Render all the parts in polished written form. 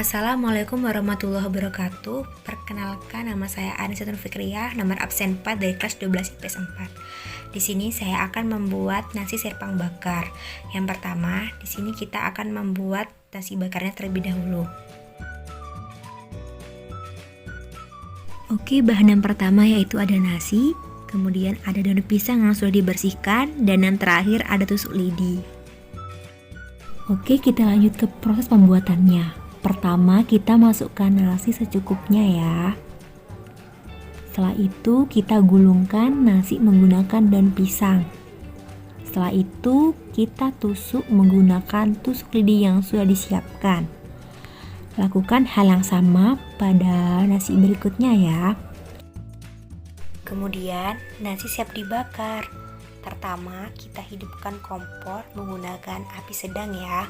Assalamualaikum warahmatullahi wabarakatuh. Perkenalkan, nama saya Anisatun Fikriyah, nomor absen 4 dari kelas 12 IPS 4. Di sini saya akan membuat nasi serpang bakar. Yang pertama, di sini kita akan membuat nasi bakarnya terlebih dahulu. Oke, bahan yang pertama yaitu ada nasi, kemudian ada daun pisang yang sudah dibersihkan, dan yang terakhir ada tusuk lidi. Oke, kita lanjut ke proses pembuatannya. Pertama, kita masukkan nasi secukupnya ya. Setelah itu, kita gulungkan nasi menggunakan daun pisang. Setelah itu, kita tusuk menggunakan tusuk lidi yang sudah disiapkan. Lakukan hal yang sama pada nasi berikutnya ya. Kemudian, nasi siap dibakar. Pertama, kita hidupkan kompor menggunakan api sedang ya.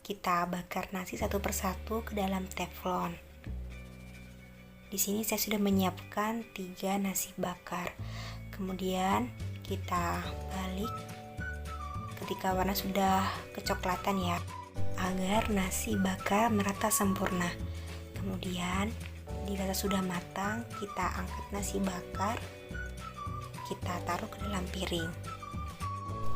Kita bakar nasi satu persatu ke dalam teflon. Di sini saya sudah menyiapkan 3 nasi bakar. Kemudian kita balik ketika warna sudah kecoklatan ya, agar nasi bakar merata sempurna. Kemudian dirasa sudah matang, kita angkat nasi bakar, kita taruh ke dalam piring.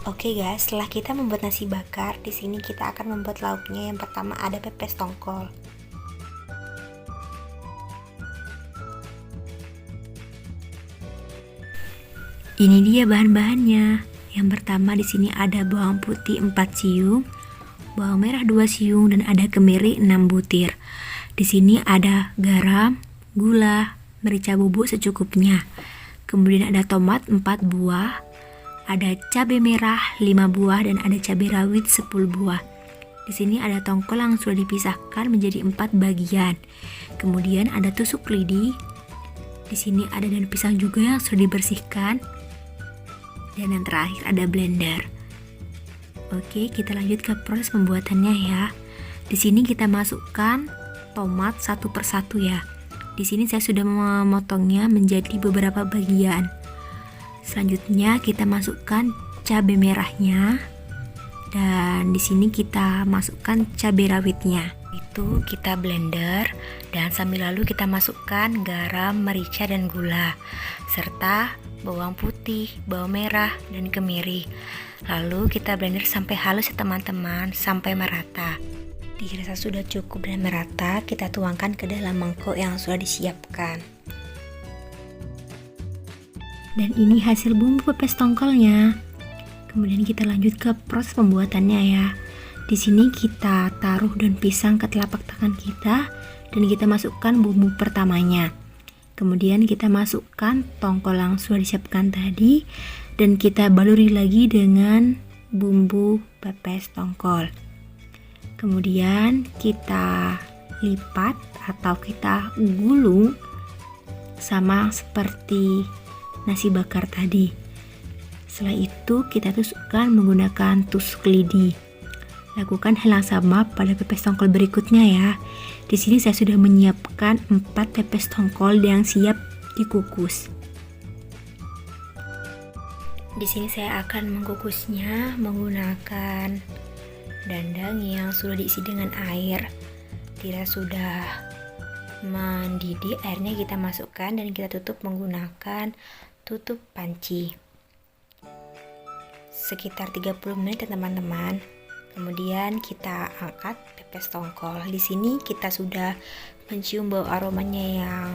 Oke guys, setelah kita membuat nasi bakar, di sini kita akan membuat lauknya. Yang pertama ada pepes tongkol. Ini dia bahan-bahannya. Yang pertama di sini ada bawang putih 4 siung, bawang merah 2 siung, dan ada kemiri 6 butir. Di sini ada garam, gula, merica bubuk secukupnya. Kemudian ada tomat 4 buah. Ada cabai merah 5 buah dan ada cabai rawit 10 buah. Di sini ada tongkol yang sudah dipisahkan menjadi 4 bagian. Kemudian ada tusuk lidi. Di sini ada daun pisang juga yang sudah dibersihkan. Dan yang terakhir ada blender. Oke, kita lanjut ke proses pembuatannya ya. Di sini kita masukkan tomat satu persatu ya. Di sini saya sudah memotongnya menjadi beberapa bagian. Selanjutnya kita masukkan cabai merahnya, dan di sini kita masukkan cabai rawitnya. Itu kita blender, dan sambil lalu kita masukkan garam, merica, dan gula, serta bawang putih, bawang merah, dan kemiri. Lalu kita blender sampai halus ya teman-teman, sampai merata. Dirasa sudah cukup dan merata, kita tuangkan ke dalam mangkok yang sudah disiapkan. Dan ini hasil bumbu pepes tongkolnya. Kemudian kita lanjut ke proses pembuatannya ya. Di sini kita taruh daun pisang ke telapak tangan kita dan kita masukkan bumbu pertamanya. Kemudian kita masukkan tongkol yang sudah disiapkan tadi dan kita baluri lagi dengan bumbu pepes tongkol. Kemudian kita lipat atau kita gulung sama seperti nasi bakar tadi. Setelah itu kita tusukkan menggunakan tusuk lidi. Lakukan hal yang sama pada pepes tongkol berikutnya ya. Di sini saya sudah menyiapkan 4 pepes tongkol yang siap dikukus. Di sini saya akan mengukusnya menggunakan dandang yang sudah diisi dengan air. Tidak sudah mendidih, airnya kita masukkan dan kita tutup menggunakan tutup panci sekitar 30 menit ya teman-teman. Kemudian kita angkat pepes tongkol. Di sini kita sudah mencium bau aromanya yang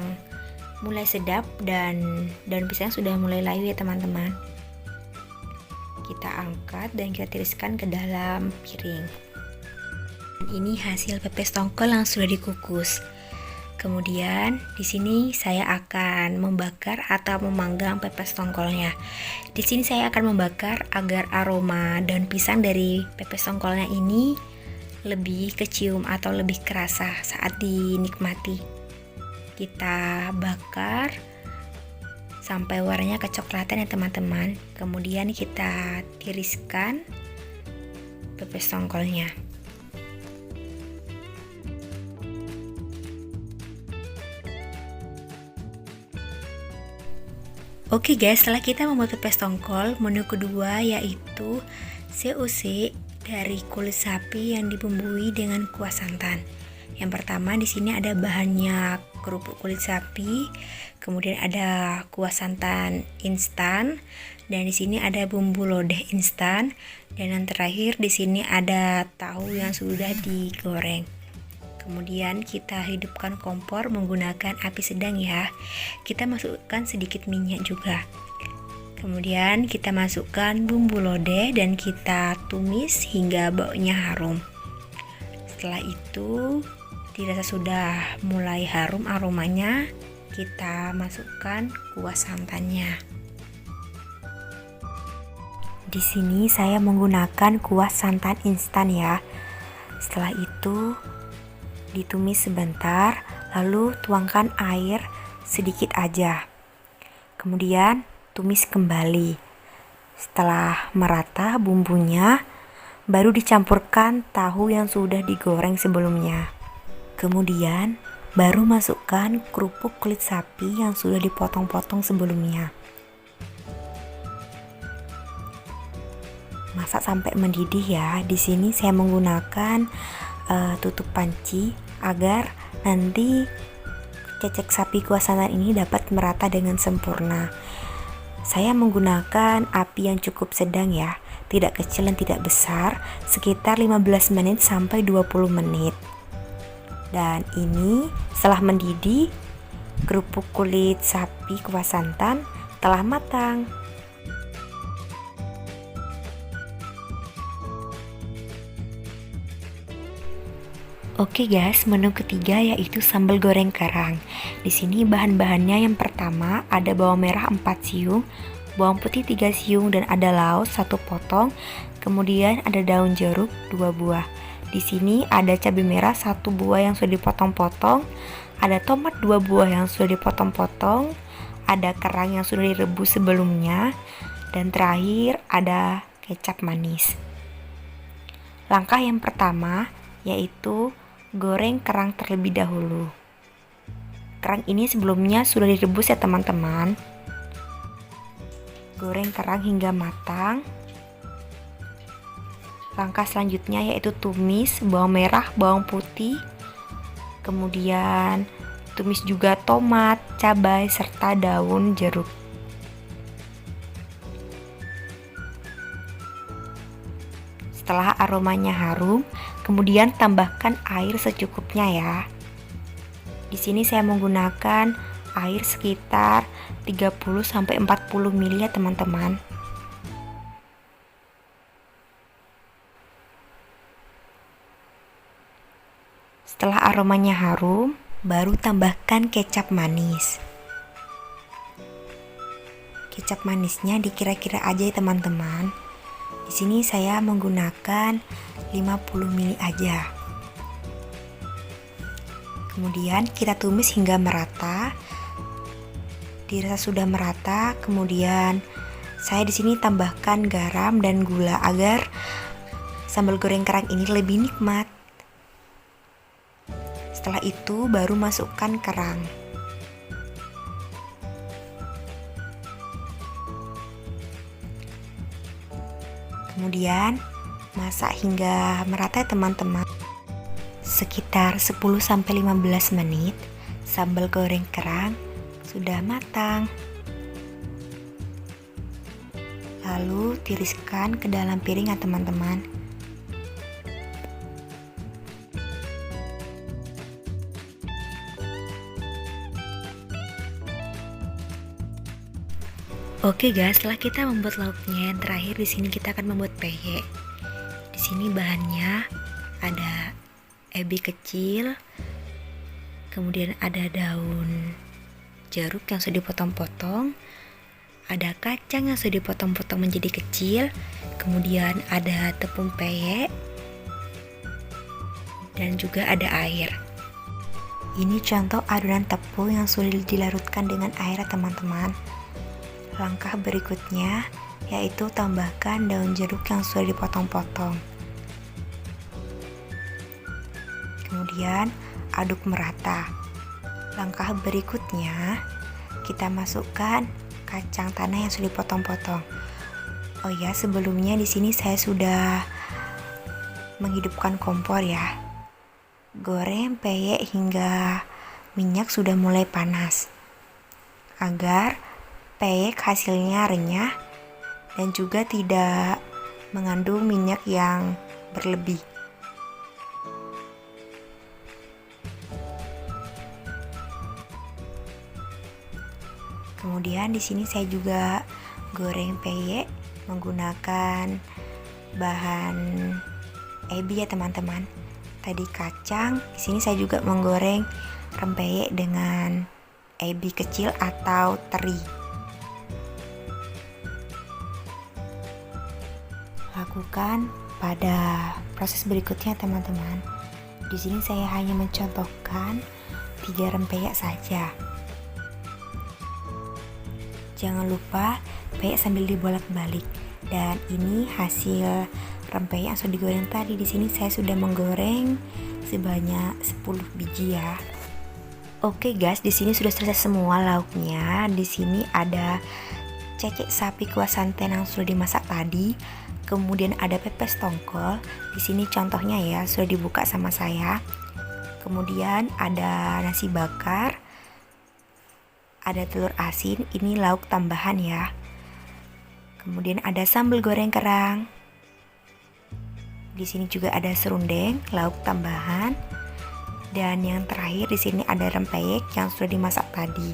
mulai sedap dan daun pisang sudah mulai layu ya teman-teman. Kita angkat dan kita tiriskan ke dalam piring. Ini hasil pepes tongkol yang sudah dikukus. Kemudian di sini saya akan membakar atau memanggang pepes tongkolnya. Di sini saya akan membakar agar aroma daun pisang dari pepes tongkolnya ini lebih kecium atau lebih kerasa saat dinikmati. Kita bakar sampai warnanya kecoklatan ya teman-teman. Kemudian kita tiriskan pepes tongkolnya. Oke guys, setelah kita membuat pepes tongkol, menu kedua yaitu COC dari kulit sapi yang dibumbui dengan kuah santan. Yang pertama di sini ada bahannya kerupuk kulit sapi, kemudian ada kuah santan instan, dan di sini ada bumbu lodeh instan, dan yang terakhir di sini ada tahu yang sudah digoreng. Kemudian kita hidupkan kompor menggunakan api sedang ya. Kita masukkan sedikit minyak juga. Kemudian kita masukkan bumbu lodeh dan kita tumis hingga baunya harum. Setelah itu dirasa sudah mulai harum aromanya, kita masukkan kuah santannya. Di sini saya menggunakan kuah santan instan ya. Setelah itu ditumis sebentar, lalu tuangkan air sedikit aja. Kemudian tumis kembali. Setelah merata bumbunya, baru dicampurkan tahu yang sudah digoreng sebelumnya. Kemudian baru masukkan kerupuk kulit sapi yang sudah dipotong-potong sebelumnya. Masak sampai mendidih ya. Di sini saya menggunakan tutup panci agar nanti cecek sapi kuah santan ini dapat merata dengan sempurna. Saya menggunakan api yang cukup sedang ya, tidak kecil dan tidak besar, sekitar 15 menit sampai 20 menit. Dan ini setelah mendidih, kerupuk kulit sapi kuah santan telah matang. Oke guys, menu ketiga yaitu sambal goreng kerang. Di sini bahan-bahannya yang pertama ada bawang merah 4 siung, bawang putih 3 siung dan ada laos 1 potong. Kemudian ada daun jeruk 2 buah. Di sini ada cabai merah 1 buah yang sudah dipotong-potong, ada tomat 2 buah yang sudah dipotong-potong, ada kerang yang sudah direbus sebelumnya, dan terakhir ada kecap manis. Langkah yang pertama yaitu goreng kerang terlebih dahulu. Kerang ini sebelumnya sudah direbus ya teman-teman. Goreng kerang hingga matang. Langkah selanjutnya yaitu tumis bawang merah, bawang putih. Kemudian tumis juga tomat, cabai, serta daun jeruk. Setelah aromanya harum, kemudian tambahkan air secukupnya ya. Di sini saya menggunakan air sekitar 30 sampai 40 ml ya teman-teman. Setelah aromanya harum, baru tambahkan kecap manis. Kecap manisnya dikira-kira aja ya teman-teman. Di sini saya menggunakan 50 ml aja. Kemudian kita tumis hingga merata. Dirasa sudah merata, kemudian saya di sini tambahkan garam dan gula agar sambal goreng kerang ini lebih nikmat. Setelah itu baru masukkan kerang. Kemudian masak hingga merata ya teman-teman. Sekitar 10-15 menit sambal goreng kerang sudah matang. Lalu tiriskan ke dalam piring ya teman-teman. Oke guys, setelah kita membuat lauknya, yang terakhir di sini kita akan membuat peye. Di sini bahannya ada ebi kecil, kemudian ada daun jeruk yang sudah dipotong-potong, ada kacang yang sudah dipotong-potong menjadi kecil, kemudian ada tepung peye, dan juga ada air. Ini contoh adonan tepung yang sudah dilarutkan dengan air teman-teman. Langkah berikutnya yaitu tambahkan daun jeruk yang sudah dipotong-potong. Kemudian aduk merata. Langkah berikutnya kita masukkan kacang tanah yang sudah dipotong-potong. Oh ya, sebelumnya di sini saya sudah menghidupkan kompor ya. goreng peyek hingga minyak sudah mulai panas, agar peyek hasilnya renyah dan juga tidak mengandung minyak yang berlebih. Kemudian di sini saya juga goreng peyek menggunakan bahan ebi ya teman-teman. Tadi kacang, di sini saya juga menggoreng rempeyek dengan ebi kecil atau teri. Lakukan pada proses berikutnya teman-teman. Di sini saya hanya mencontohkan 3 rempeyek saja. Jangan lupa peyek sambil dibolak-balik. Dan ini hasil rempeyek yang sudah digoreng tadi. Di sini saya sudah menggoreng sebanyak 10 biji ya. Oke guys, di sini sudah selesai semua lauknya. Di sini ada cecek sapi kuah santan yang sudah dimasak tadi. Kemudian ada pepes tongkol. Di sini contohnya ya, sudah dibuka sama saya. Kemudian ada nasi bakar. Ada telur asin, ini lauk tambahan ya. Kemudian ada sambal goreng kerang. Di sini juga ada serundeng, lauk tambahan. Dan yang terakhir di sini ada rempeyek yang sudah dimasak tadi.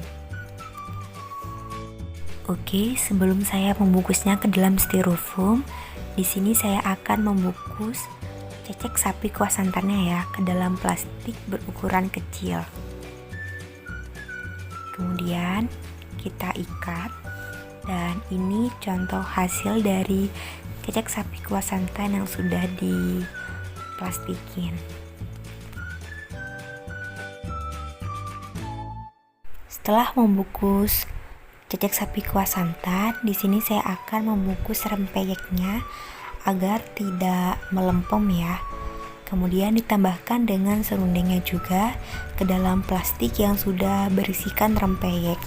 Oke, sebelum saya membungkusnya ke dalam styrofoam, di sini saya akan membungkus cecek sapi kuah santannya ya ke dalam plastik berukuran kecil. Kemudian kita ikat, dan ini contoh hasil dari cecek sapi kuah santan yang sudah diplastikin. Setelah membungkus cecek sapi kuah santan, di sini saya akan membungkus rempeyeknya agar tidak melempem ya. Kemudian ditambahkan dengan serundengnya juga ke dalam plastik yang sudah berisikan rempeyek.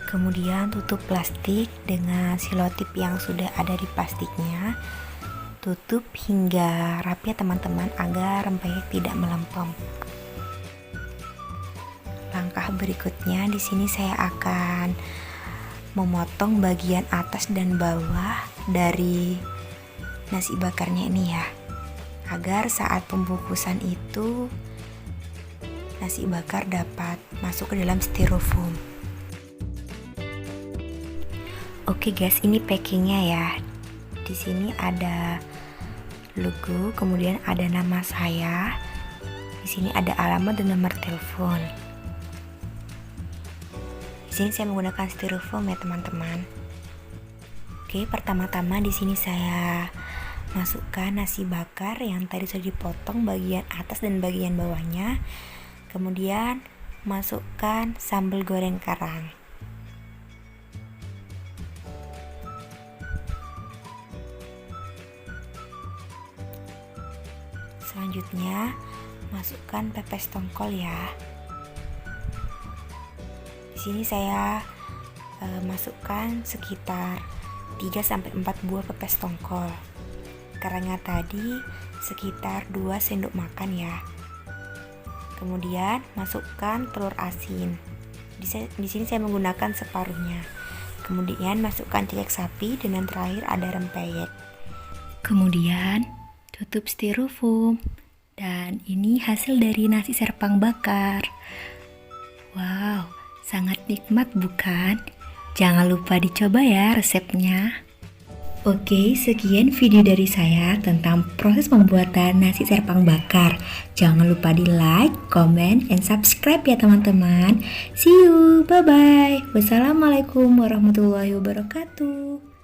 Kemudian tutup plastik dengan selotip yang sudah ada di plastiknya. Tutup hingga rapi ya teman-teman, agar rempeyek tidak melempem. Langkah berikutnya di sini saya akan memotong bagian atas dan bawah dari nasi bakarnya ini ya, agar saat pembungkusan itu nasi bakar dapat masuk ke dalam styrofoam. Oke guys, ini packingnya ya. Di sini ada logo, kemudian ada nama saya. Di sini ada alamat dan nomor telepon. Di sini saya menggunakan styrofoam ya teman-teman. Oke, pertama-tama di sini saya masukkan nasi bakar yang tadi sudah dipotong bagian atas dan bagian bawahnya. Kemudian masukkan sambal goreng kerang. Selanjutnya masukkan pepes tongkol ya. Di sini saya masukkan sekitar 3-4 buah pepes tongkol. Kerangnya tadi sekitar 2 sendok makan ya. Kemudian masukkan telur asin. Di sini saya menggunakan separuhnya. Kemudian masukkan cecek sapi dan yang terakhir ada rempeyek. Kemudian tutup styrofoam. Dan ini hasil dari nasi serpang bakar. Wow, sangat nikmat bukan? Jangan lupa dicoba ya resepnya. Oke, sekian video dari saya tentang proses pembuatan nasi serpang bakar. Jangan lupa di like, comment, and subscribe ya teman-teman. See you, bye-bye. Wassalamualaikum warahmatullahi wabarakatuh.